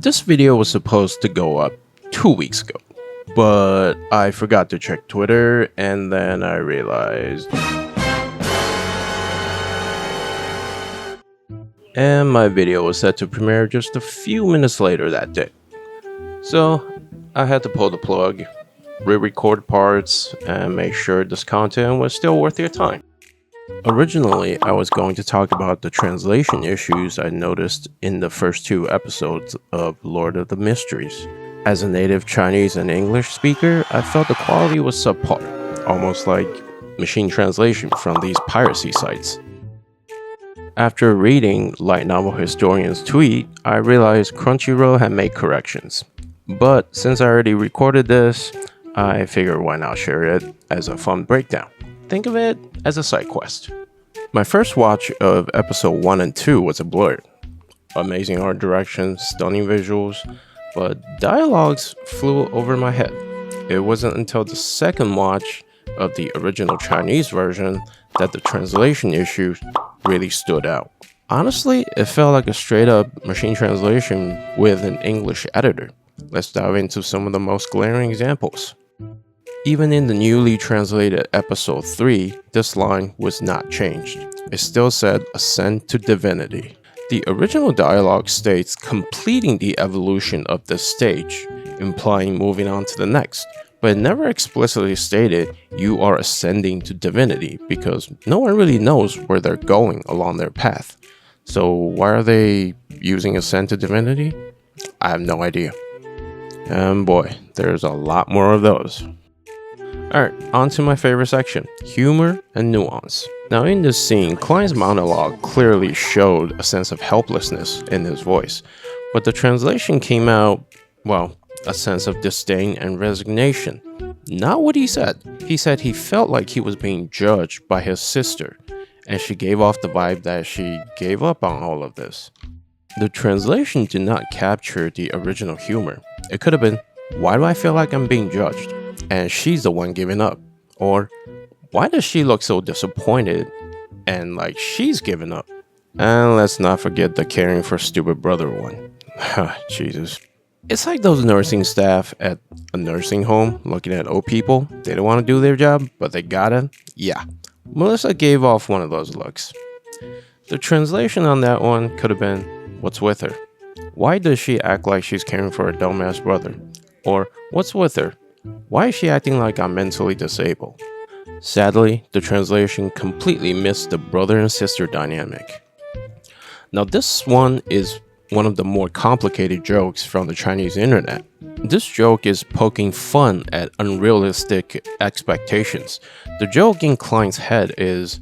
This video was supposed to go up 2 weeks ago, but I forgot to check Twitter and then I realized. And my video was set to premiere just a few minutes later that day. So I had to pull the plug, re-record parts, and make sure this content was still worth your time. Originally, I was going to talk about the translation issues I noticed in the first 2 episodes of Lord of the Mysteries. As a native Chinese and English speaker, I felt the quality was subpar, almost like machine translation from these piracy sites. After reading Light Novel Historian's tweet, I realized Crunchyroll had made corrections. But since I already recorded this, I figured why not share it as a fun breakdown. Think of it as a side quest. My first watch of episode 1 and 2 was a blur. Amazing art direction, stunning visuals, but dialogues flew over my head. It wasn't until the second watch of the original Chinese version that the translation issues really stood out. Honestly, it felt like a straight up machine translation with an English editor. Let's dive into some of the most glaring examples. Even in the newly translated episode 3, this line was not changed. It still said ascend to divinity. The original dialogue states completing the evolution of this stage, implying moving on to the next, but it never explicitly stated you are ascending to divinity because no one really knows where they're going along their path. So why are they using ascend to divinity? I have no idea. And boy, there's a lot more of those. Alright, on to my favorite section, humor and nuance. Now in this scene, Klein's monologue clearly showed a sense of helplessness in his voice, but the translation came out, well, a sense of disdain and resignation. Not what he said. He said he felt like he was being judged by his sister, and she gave off the vibe that she gave up on all of this. The translation did not capture the original humor. It could have been, why do I feel like I'm being judged? And she's the one giving up. Or, why does she look so disappointed and like she's giving up? And let's not forget the caring for stupid brother one. Jesus. It's like those nursing staff at a nursing home looking at old people. They don't want to do their job, but they gotta. Yeah, Melissa gave off one of those looks. The translation on that one could have been, what's with her? Why does she act like she's caring for a dumbass brother? Or, what's with her? Why is she acting like I'm mentally disabled? Sadly, the translation completely missed the brother and sister dynamic. Now this one is one of the more complicated jokes from the Chinese internet. This joke is poking fun at unrealistic expectations. The joke in Klein's head is,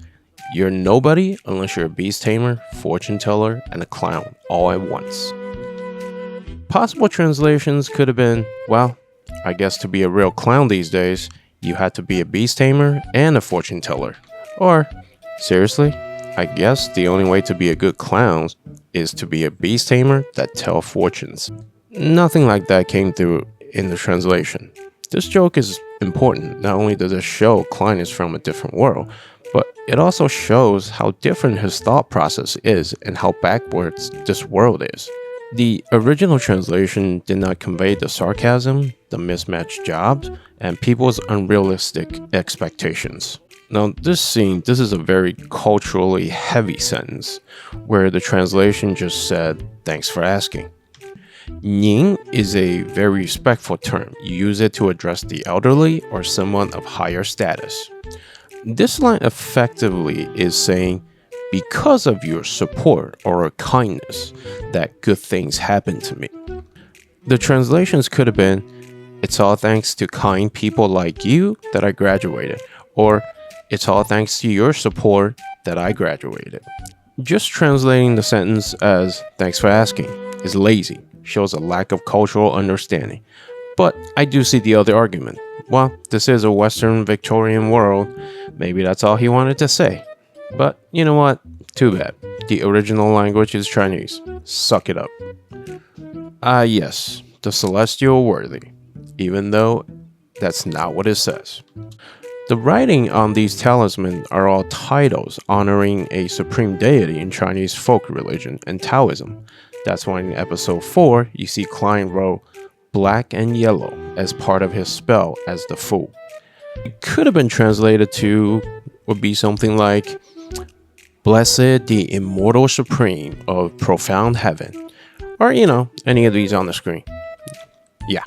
you're nobody unless you're a beast tamer, fortune teller, and a clown all at once. Possible translations could have been, well, I guess to be a real clown these days, you had to be a beast tamer and a fortune teller. Or, seriously, I guess the only way to be a good clown is to be a beast tamer that tell fortunes. Nothing like that came through in the translation. This joke is important. Not only does it show Klein is from a different world, but it also shows how different his thought process is and how backwards this world is. The original translation did not convey the sarcasm, the mismatched jobs, and people's unrealistic expectations. Now this is a very culturally heavy sentence, where the translation just said, thanks for asking. Ning is a very respectful term. You use it to address the elderly or someone of higher status. This line effectively is saying, because of your support or kindness, that good things happen to me. The translations could have been, it's all thanks to kind people like you that I graduated, or it's all thanks to your support that I graduated. Just translating the sentence as, thanks for asking, is lazy, shows a lack of cultural understanding. But I do see the other argument. Well, this is a Western Victorian world, maybe that's all he wanted to say. But you know what? Too bad. The original language is Chinese. Suck it up. Yes, the celestial worthy, even though that's not what it says. The writing on these talismans are all titles honoring a supreme deity in Chinese folk religion and Taoism. That's why in episode 4, you see Klein wrote black and yellow as part of his spell as the Fool. It could have been translated to, would be something like, Blessed the immortal supreme of profound heaven. Or, any of these on the screen. Yeah.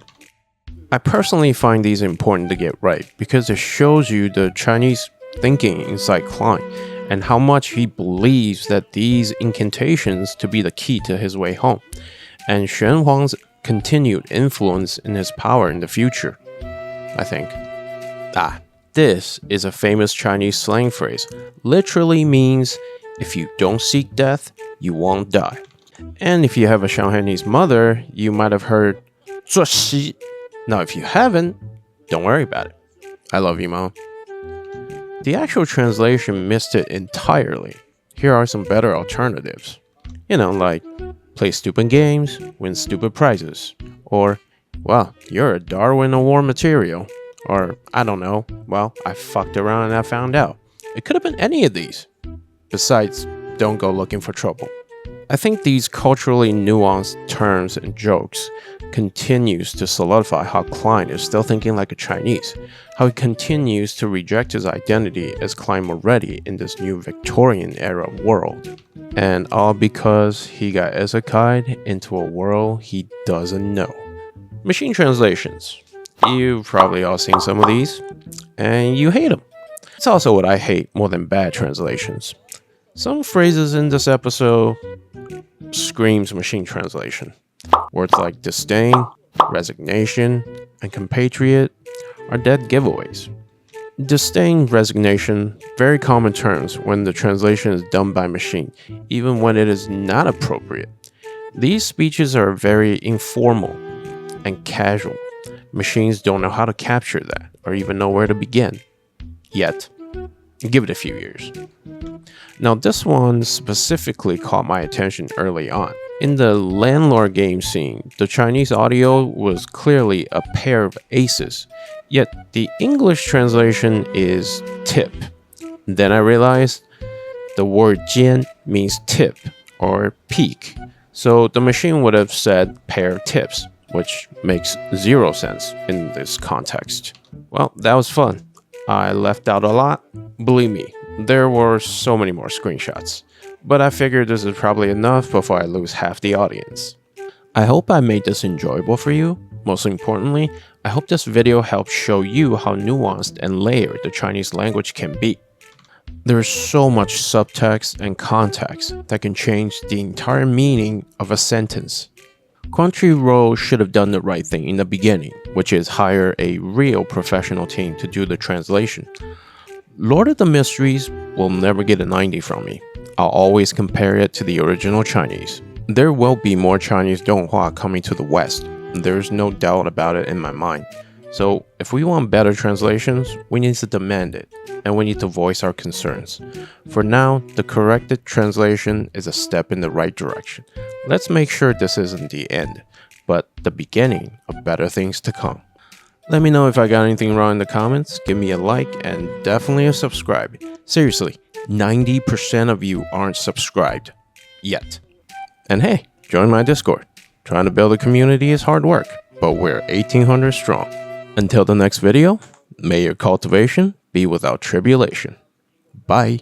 I personally find these important to get right because it shows you the Chinese thinking inside Klein and how much he believes that these incantations to be the key to his way home, and Xuan Huang's continued influence in his power in the future, I think. This is a famous Chinese slang phrase. Literally means, if you don't seek death, you won't die. And if you have a Shanghainese mother, you might have heard 作息. Now, if you haven't, don't worry about it. I love you, Mom. The actual translation missed it entirely. Here are some better alternatives. Like, play stupid games, win stupid prizes. Or, well, you're a Darwin Award material. Or, I don't know, well, I fucked around and I found out. It could have been any of these. Besides, don't go looking for trouble. I think these culturally nuanced terms and jokes continues to solidify how Klein is still thinking like a Chinese, how he continues to reject his identity as Klein Moretti in this new Victorian era world. And all because he got isekai'd into a world he doesn't know. Machine translations. You've probably all seen some of these, and you hate them. It's also what I hate more than bad translations. Some phrases in this episode screams machine translation. Words like disdain, resignation, and compatriot are dead giveaways. Disdain, resignation, very common terms when the translation is done by machine, even when it is not appropriate. These speeches are very informal and casual. Machines don't know how to capture that or even know where to begin. Yet. Give it a few years. Now, this one specifically caught my attention early on. In the landlord game scene, the Chinese audio was clearly a pair of aces, yet the English translation is tip. Then I realized the word jian means tip or peak, so the machine would have said pair tips, which makes zero sense in this context. Well, that was fun. I left out a lot. Believe me, there were so many more screenshots. But I figured this is probably enough before I lose half the audience. I hope I made this enjoyable for you. Most importantly, I hope this video helps show you how nuanced and layered the Chinese language can be. There's so much subtext and context that can change the entire meaning of a sentence. Crunchyroll should have done the right thing in the beginning, which is hire a real professional team to do the translation. Lord of the Mysteries will never get a 90 from me. I'll always compare it to the original Chinese. There will be more Chinese donghua coming to the West. There's no doubt about it in my mind. So if we want better translations, we need to demand it, and we need to voice our concerns. For now, the corrected translation is a step in the right direction. Let's make sure this isn't the end, but the beginning of better things to come. Let me know if I got anything wrong in the comments, give me a like, and definitely a subscribe. Seriously, 90% of you aren't subscribed yet. And hey, join my Discord. Trying to build a community is hard work, but we're 1800 strong. Until the next video, may your cultivation be without tribulation. Bye.